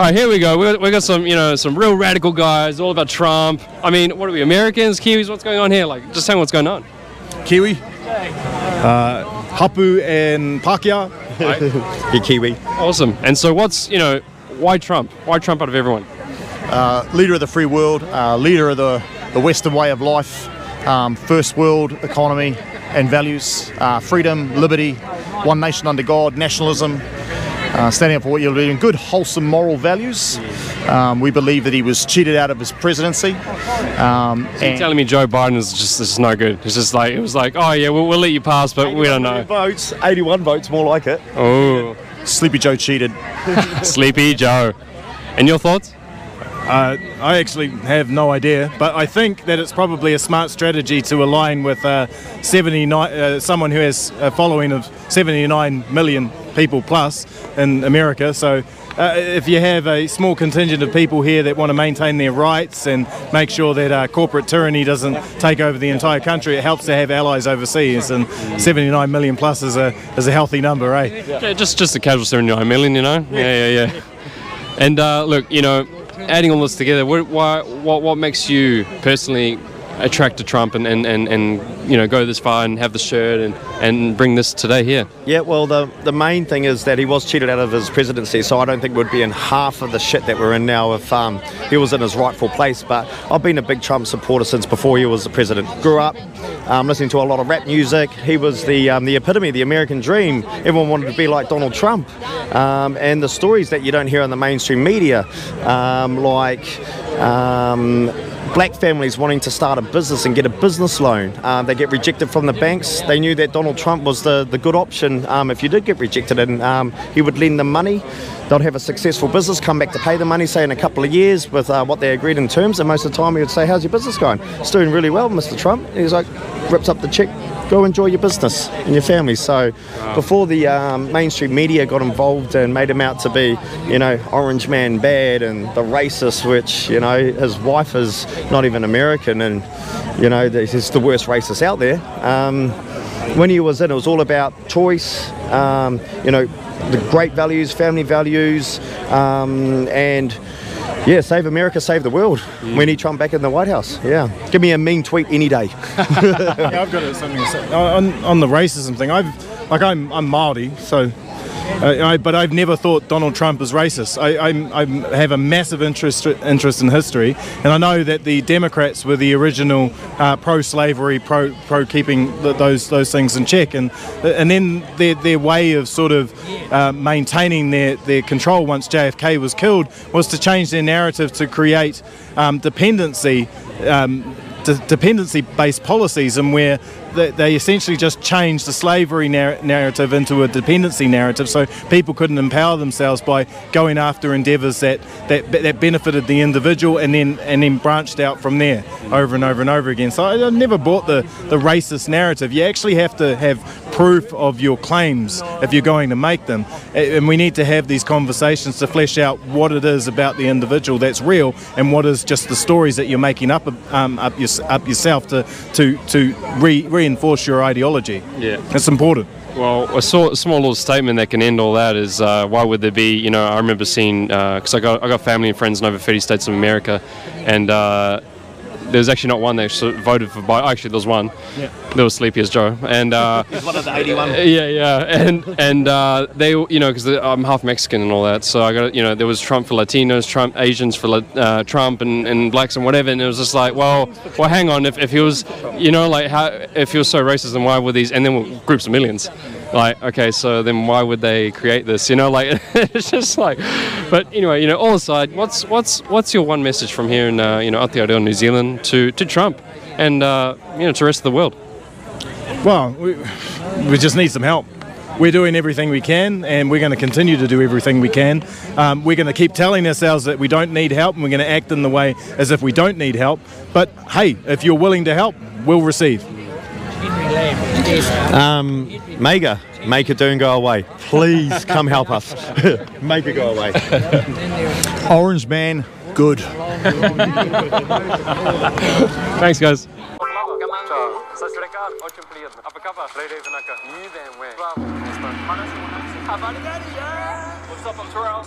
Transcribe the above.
right, here we go. We got some, some real radical guys, all about Trump. I mean, what are we, Americans, Kiwis? What's going on here? Like, just tell me what's going on. Kiwi. Hapu and Pākehā. Right. You're Kiwi. Awesome. And so what's, why Trump? Why Trump out of everyone? Leader of the free world, leader of the Western way of life, first world economy and values, freedom, liberty, one nation under God, nationalism, standing up for what you're doing, good wholesome moral values. We believe that he was cheated out of his presidency. So you're telling me Joe Biden is just no good? It's just like, it was like, oh yeah, we'll let you pass, but we don't know. Votes, 81 votes, more like it. Oh, Sleepy Joe cheated. Sleepy Joe. And your thoughts? I actually have no idea, but I think that it's probably a smart strategy to align with 79, someone who has a following of 79 million people plus in America. So if you have a small contingent of people here that want to maintain their rights and make sure that corporate tyranny doesn't take over the entire country, it helps to have allies overseas, and 79 million plus is a healthy number, eh? Yeah, just a casual 79 million, Yeah. And look, adding all this together, what makes you personally attract to Trump and go this far and have the shirt and bring this today here? Yeah, well, the main thing is that he was cheated out of his presidency, so I don't think we'd be in half of the shit that we're in now if he was in his rightful place. But I've been a big Trump supporter since before he was the president. Grew up listening to a lot of rap music. He was the epitome, the American dream. Everyone wanted to be like Donald Trump. And the stories that you don't hear in the mainstream media, black families wanting to start a business and get a business loan. They get rejected from the banks. They knew that Donald Trump was the good option if you did get rejected, and he would lend them money. They'd have a successful business, come back to pay the money, say in a couple of years with what they agreed in terms, and most of the time he would say, how's your business going? It's doing really well, Mr. Trump. And he's like, rips up the check, go enjoy your business and your family. So before the mainstream media got involved and made him out to be, orange man bad and the racist, which, his wife is not even American, and, he's the worst racist out there. When he was in, it was all about choice, the great values, family values, and yeah, save America, save the world. We need Trump back in the White House. Yeah, give me a mean tweet any day. Yeah, I've got something to say on the racism thing. I'm Māori, so. But I've never thought Donald Trump is racist. I have a massive interest in history, and I know that the Democrats were the original pro-slavery, pro-keeping those things in check, and then their way of sort of maintaining their control once JFK was killed was to change their narrative to create dependency-based policies, and where they essentially just changed the slavery narrative into a dependency narrative, so people couldn't empower themselves by going after endeavours that benefited the individual, and then branched out from there over and over and over again. So I never bought the racist narrative. You actually have to have proof of your claims if you're going to make them, and we need to have these conversations to flesh out what it is about the individual that's real and what is just the stories that you're making up yourself to reinforce your ideology. Yeah, it's important. Well, a small little statement that can end all that is why would there be, I remember seeing, because I got family and friends in over 30 states of America, and there's actually not one that voted for Biden. Actually, there was one. Yeah. There was Sleepy as Joe, and he's one of the 81. Yeah, and they, because I'm half Mexican and all that, so I got, there was Trump for Latinos, Trump Asians for Trump, and blacks and whatever, and it was just like, well, hang on, if he was, if he was so racist, then why were these, and then groups of millions. Like, okay, so then why would they create this? It's just like, but anyway, all aside, what's your one message from here in Aotearoa New Zealand to Trump and to the rest of the world? Well, we just need some help. We're doing everything we can, and we're going to continue to do everything we can. We're going to keep telling ourselves that we don't need help, and we're going to act in the way as if we don't need help. But hey, if you're willing to help, we'll receive. Mega, make it do and go away. Please come help us. Make it go away. Orange man, good. Thanks, guys. What's up, I'm Terrell.